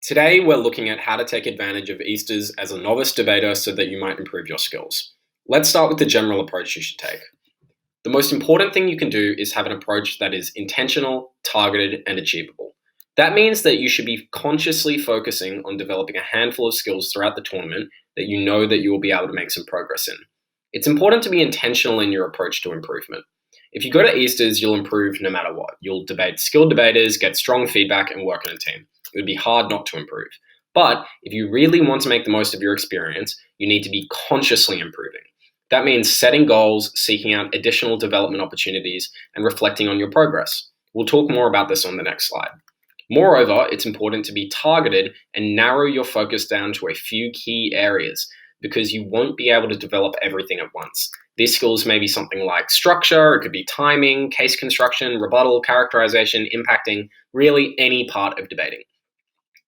Today, we're looking at how to take advantage of Easters as a novice debater so that you might improve your skills. Let's start with the general approach you should take. The most important thing you can do is have an approach that is intentional, targeted, and achievable. That means that you should be consciously focusing on developing a handful of skills throughout the tournament that you know that you will be able to make some progress in. It's important to be intentional in your approach to improvement. If you go to Easters, you'll improve no matter what. You'll debate skilled debaters, get strong feedback, and work in a team. It would be hard not to improve. But if you really want to make the most of your experience, you need to be consciously improving. That means setting goals, seeking out additional development opportunities, and reflecting on your progress. We'll talk more about this on the next slide. Moreover, it's important to be targeted and narrow your focus down to a few key areas because you won't be able to develop everything at once. These skills may be something like structure, it could be timing, case construction, rebuttal, characterization, impacting, really any part of debating.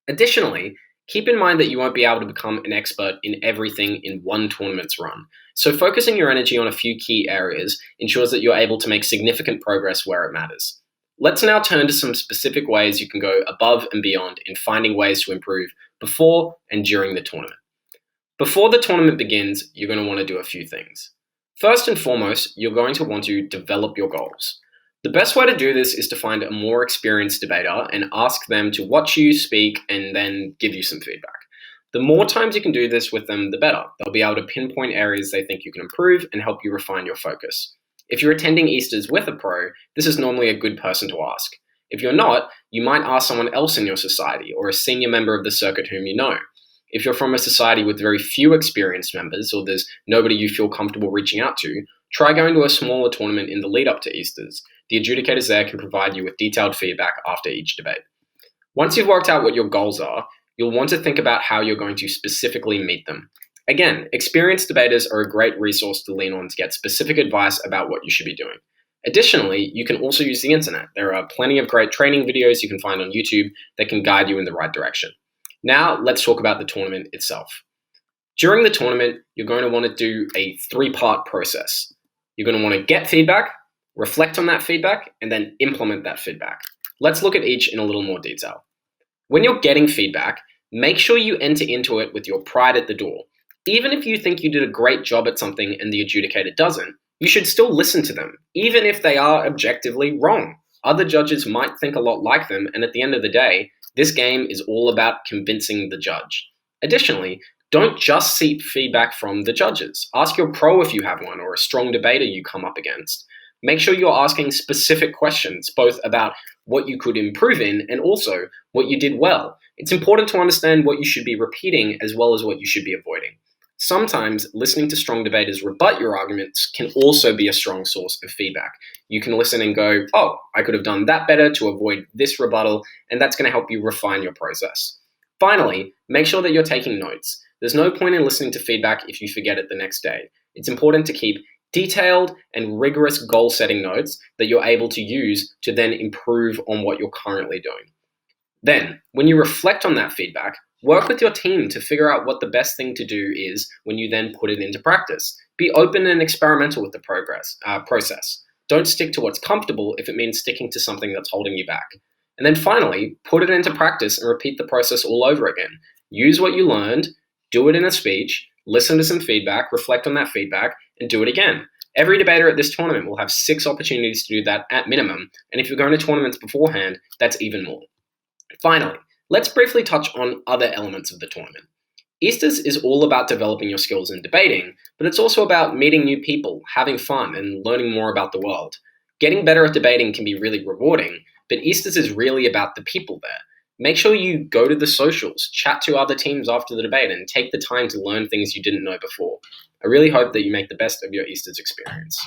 Additionally, keep in mind that you won't be able to become an expert in everything in one tournament's run. So focusing your energy on a few key areas ensures that you're able to make significant progress where it matters. Let's now turn to some specific ways you can go above and beyond in finding ways to improve before and during the tournament. Before the tournament begins, you're going to want to do a few things. First and foremost, you're going to want to develop your goals. The best way to do this is to find a more experienced debater and ask them to watch you speak and then give you some feedback. The more times you can do this with them, the better. They'll be able to pinpoint areas they think you can improve and help you refine your focus. If you're attending Easters with a pro, this is normally a good person to ask. If you're not, you might ask someone else in your society or a senior member of the circuit whom you know. If you're from a society with very few experienced members or there's nobody you feel comfortable reaching out to, try going to a smaller tournament in the lead up to Easters. The adjudicators there can provide you with detailed feedback after each debate. Once you've worked out what your goals are, you'll want to think about how you're going to specifically meet them. Again, experienced debaters are a great resource to lean on to get specific advice about what you should be doing. Additionally, you can also use the internet. There are plenty of great training videos you can find on YouTube that can guide you in the right direction. Now, let's talk about the tournament itself. During the tournament, you're going to want to do a three-part process. You're going to want to get feedback, reflect on that feedback, and then implement that feedback. Let's look at each in a little more detail. When you're getting feedback, make sure you enter into it with your pride at the door. Even if you think you did a great job at something and the adjudicator doesn't, you should still listen to them, even if they are objectively wrong. Other judges might think a lot like them, and at the end of the day, this game is all about convincing the judge. Additionally, don't just seek feedback from the judges. Ask your pro if you have one or a strong debater you come up against. Make sure you're asking specific questions, both about what you could improve in and also what you did well. It's important to understand what you should be repeating as well as what you should be avoiding. Sometimes listening to strong debaters rebut your arguments can also be a strong source of feedback. You can listen and go, oh, I could have done that better to avoid this rebuttal, and that's going to help you refine your process. Finally, make sure that you're taking notes. There's no point in listening to feedback if you forget it the next day. It's important to keep detailed and rigorous goal-setting notes that you're able to use to then improve on what you're currently doing. Then, when you reflect on that feedback, work with your team to figure out what the best thing to do is when you then put it into practice. Be open and experimental with the process. Don't stick to what's comfortable if it means sticking to something that's holding you back. And then finally, put it into practice and repeat the process all over again. Use what you learned, do it in a speech, listen to some feedback, reflect on that feedback, and do it again. Every debater at this tournament will have 6 opportunities to do that at minimum, and if you're going to tournaments beforehand, that's even more. Finally, let's briefly touch on other elements of the tournament. Easters is all about developing your skills in debating, but it's also about meeting new people, having fun, and learning more about the world. Getting better at debating can be really rewarding, but Easters is really about the people there. Make sure you go to the socials, chat to other teams after the debate, and take the time to learn things you didn't know before. I really hope that you make the best of your Easters experience.